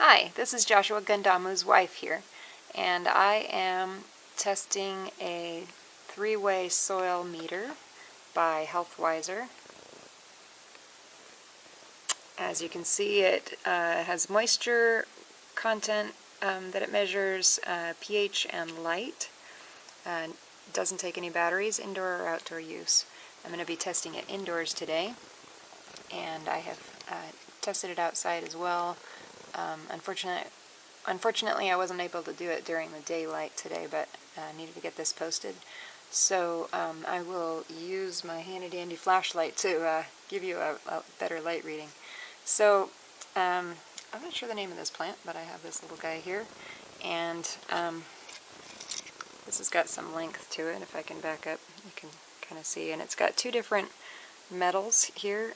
Hi, this is Joshua Gandamu's wife here, and I am testing a 3-way soil meter by Healthwiser. As you can see, it has moisture content that it measures, pH and light. Doesn't take any batteries, indoor or outdoor use. I'm going to be testing it indoors today, and I have tested it outside as well. Unfortunately, I wasn't able to do it during the daylight today, but I needed to get this posted. So I will use my handy-dandy flashlight to give you a better light reading. So I'm not sure the name of this plant, but I have this little guy here, and this has got some length to it. If I can back up, you can kind of see, and it's got two different metals here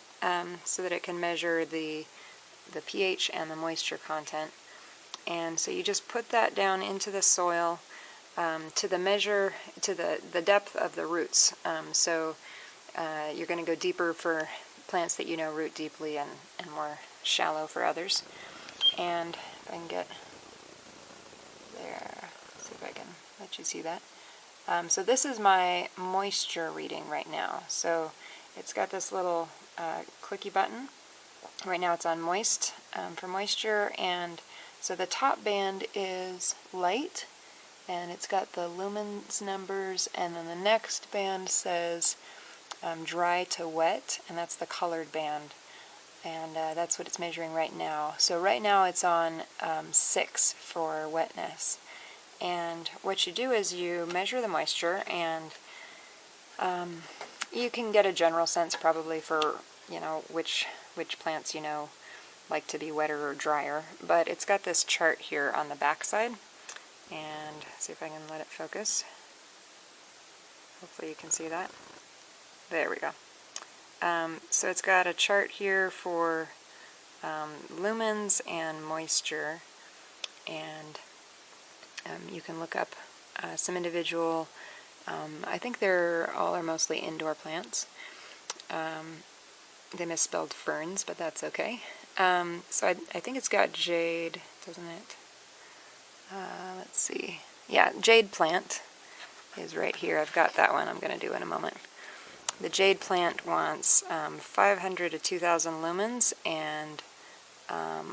so that it can measure the pH and the moisture content. And so you just put that down into the soil to the depth of the roots. So you're going to go deeper for plants that you know root deeply and more shallow for others. And if I can get there, see if I can let you see that. So this is my moisture reading right now. So it's got this little clicky button. Right now it's on moist for moisture, and so the top band is light, and it's got the lumens numbers, and then the next band says dry to wet, and that's the colored band, and that's what it's measuring right now. So right now it's on 6 for wetness, and what you do is you measure the moisture, and you can get a general sense probably for which plants like to be wetter or drier, but it's got this chart here on the back side, and see if I can let it focus. Hopefully you can see that. There we go. So it's got a chart here for lumens and moisture, and you can look up some individual, I think they're all are mostly indoor plants. They misspelled ferns, but that's okay. So I think it's got Jade, doesn't it? Let's see. Yeah, Jade Plant is right here. I've got that one I'm going to do in a moment. The Jade Plant wants 500 to 2,000 lumens and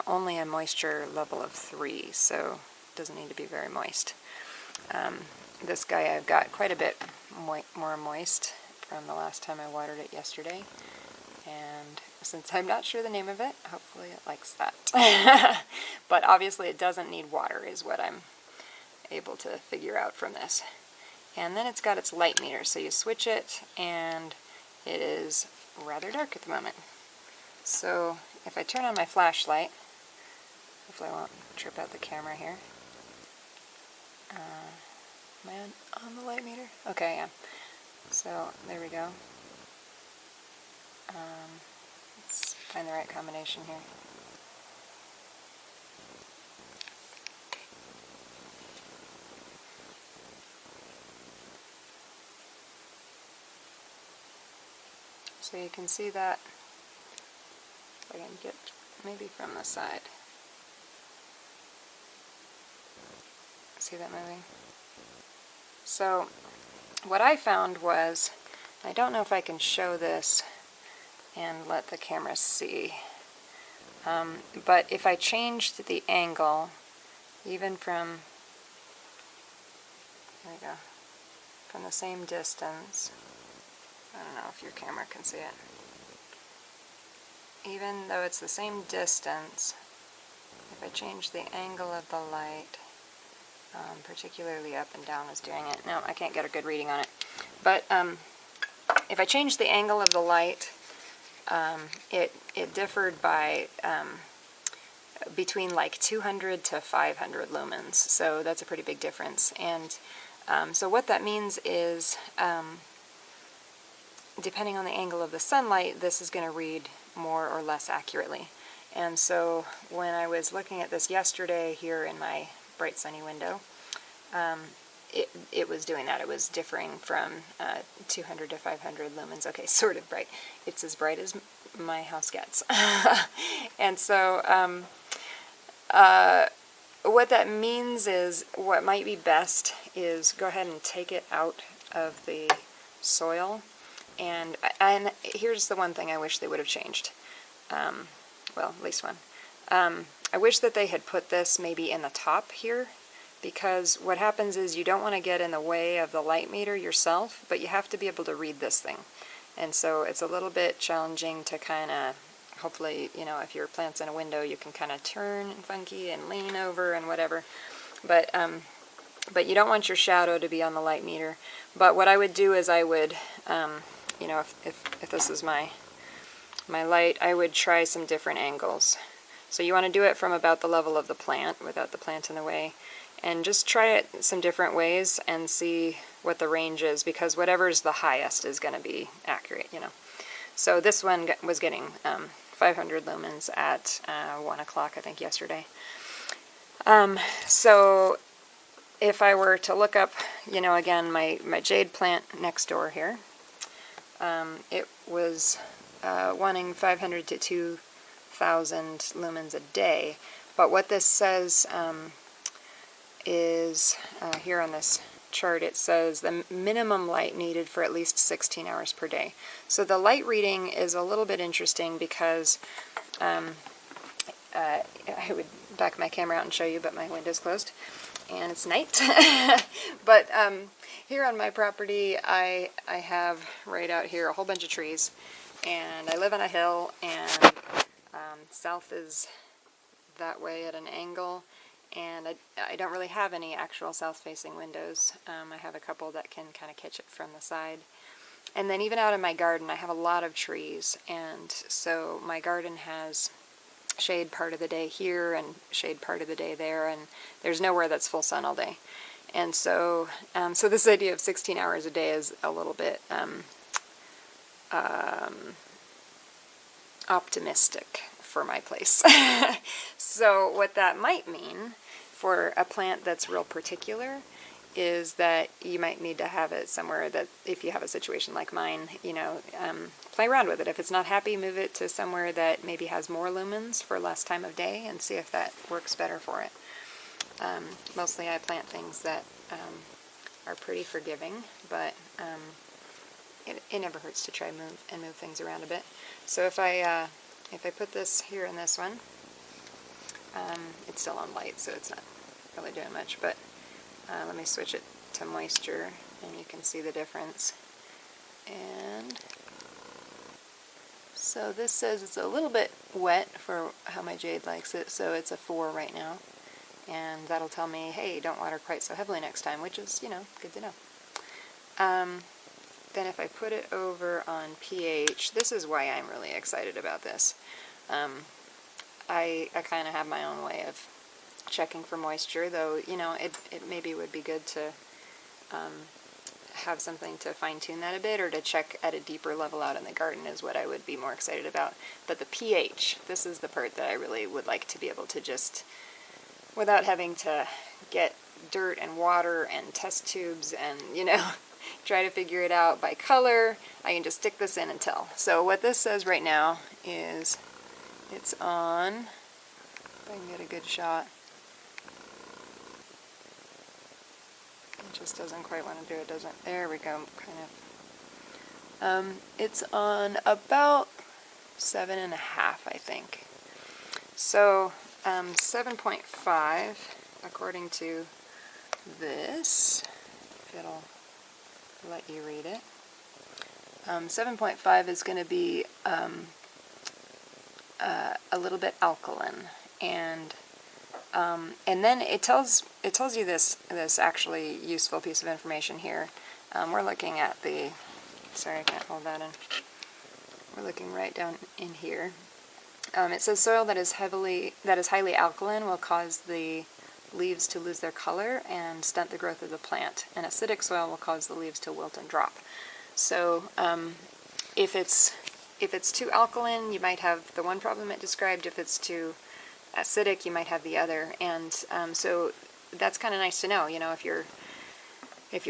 only a moisture level of 3, so it doesn't need to be very moist. This guy I've got quite a bit more moist from the last time I watered it yesterday. And since I'm not sure the name of it, hopefully it likes that. But obviously it doesn't need water is what I'm able to figure out from this. And then it's got its light meter, so you switch it, and it is rather dark at the moment. So if I turn on my flashlight, hopefully I won't trip out the camera here. Am I on the light meter? Okay, yeah. So there we go. Let's find the right combination here. So you can see that, if I can get maybe from the side. See that moving? So what I found was, I don't know if I can show this and let the camera see, but if I changed the angle, even from, there we go, from the same distance, I don't know if your camera can see it, even though it's the same distance, if I change the angle of the light, particularly up and down is doing it. No, I can't get a good reading on it, but if I change the angle of the light, it differed by between like 200 to 500 lumens, so that's a pretty big difference. And so what that means is, depending on the angle of the sunlight, this is going to read more or less accurately. And so when I was looking at this yesterday here in my bright sunny window, it was doing that. It was differing from 200 to 500 lumens. Okay, sort of bright. It's as bright as my house gets. And so what that means is, what might be best is go ahead and take it out of the soil. And here's the one thing I wish they would have changed. Well, at least one. I wish that they had put this maybe in the top here, because what happens is you don't want to get in the way of the light meter yourself, but you have to be able to read this thing. And so it's a little bit challenging to kind of, hopefully, you know, if your plant's in a window, you can kind of turn funky and lean over and whatever. But you don't want your shadow to be on the light meter. But what I would do is I would, you know, if this is my light, I would try some different angles. So you want to do it from about the level of the plant, without the plant in the way, and just try it some different ways and see what the range is, because whatever's the highest is going to be accurate, you know. So this one was getting 500 lumens at 1 o'clock, I think, yesterday. So if I were to look up, you know, again, my Jade Plant next door here, it was wanting 500 to 2,000 lumens a day. But what this says is, here on this chart, it says the minimum light needed for at least 16 hours per day. So the light reading is a little bit interesting because I would back my camera out and show you, but my window's closed and it's night. But here on my property, I have right out here a whole bunch of trees, and I live on a hill, and south is that way at an angle, and I don't really have any actual south-facing windows. I have a couple that can kind of catch it from the side. And then even out in my garden, I have a lot of trees, and so my garden has shade part of the day here and shade part of the day there, and there's nowhere that's full sun all day. And so so this idea of 16 hours a day is a little bit optimistic for my place. So what that might mean for a plant that's real particular is that you might need to have it somewhere that, if you have a situation like mine, you know, play around with it. If it's not happy, move it to somewhere that maybe has more lumens for less time of day and see if that works better for it. Mostly I plant things that are pretty forgiving, but it never hurts to try move things around a bit. So if I put this here in this one, it's still on light, so it's not really doing much, but let me switch it to moisture and you can see the difference. And so this says it's a little bit wet for how my jade likes it, so it's a 4 right now. And that'll tell me, hey, don't water quite so heavily next time, which is, you know, good to know. Then if I put it over on pH, this is why I'm really excited about this. I kind of have my own way of checking for moisture, though, you know, it maybe would be good to have something to fine-tune that a bit, or to check at a deeper level out in the garden is what I would be more excited about. But the pH, this is the part that I really would like to be able to just, without having to get dirt and water and test tubes and, you know, try to figure it out by color, I can just stick this in and tell. So what this says right now is it's on, if I can get a good shot. It just doesn't quite want to do it, does it? There we go, kind of. It's on about 7.5, I think. So 7.5, according to this, if it'll let you read it. 7.5 is going to be a little bit alkaline, and then it tells you this actually useful piece of information here. We're looking at the, sorry, I can't hold that in. We're looking right down in here. It says soil that is highly alkaline will cause the leaves to lose their color and stunt the growth of the plant, and acidic soil will cause the leaves to wilt and drop. So if it's too alkaline, you might have the one problem it described. If it's too acidic, you might have the other. And so that's kind of nice to know, you know, if you're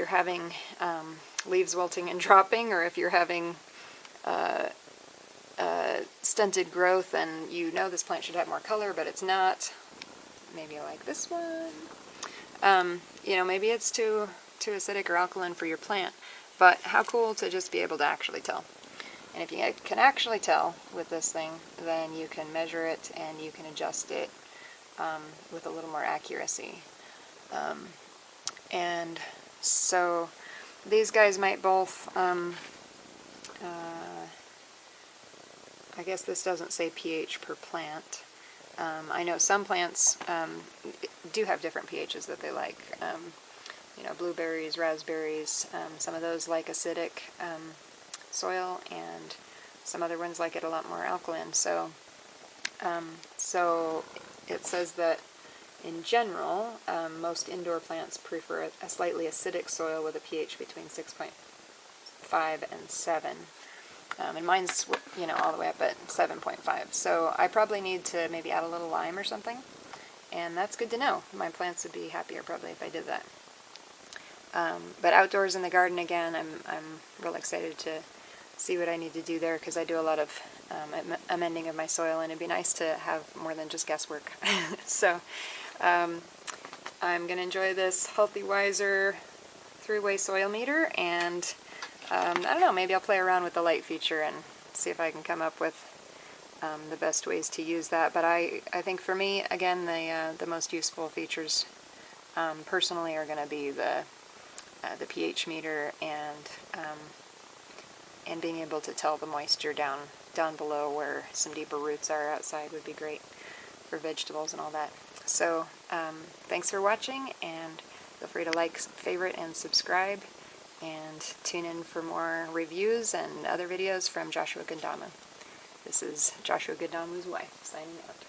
having leaves wilting and dropping, or if you're having stunted growth and you know this plant should have more color but it's not, maybe I like this one. You know, maybe it's too acidic or alkaline for your plant, but how cool to just be able to actually tell. And if you can actually tell with this thing, then you can measure it and you can adjust it with a little more accuracy. And so these guys might both, I guess this doesn't say pH per plant. I know some plants do have different pHs that they like. You know, blueberries, raspberries, some of those like acidic soil, and some other ones like it a lot more alkaline. So, so it says that in general, most indoor plants prefer a slightly acidic soil with a pH between 6.5 and 7. And mine's, you know, all the way up at 7.5. So I probably need to maybe add a little lime or something. And that's good to know. My plants would be happier probably if I did that. But outdoors in the garden again, I'm real excited to see what I need to do there, because I do a lot of amending of my soil, and it'd be nice to have more than just guesswork. So I'm going to enjoy this Healthywiser 3-way soil meter, and I don't know, maybe I'll play around with the light feature and see if I can come up with the best ways to use that. But I think for me, again, the most useful features personally are going to be the pH meter and being able to tell the moisture down below where some deeper roots are outside would be great for vegetables and all that. So thanks for watching, and feel free to like, favorite, and subscribe, and tune in for more reviews and other videos from Joshua Gandamu. This is Joshua Gandamu's wife, signing out.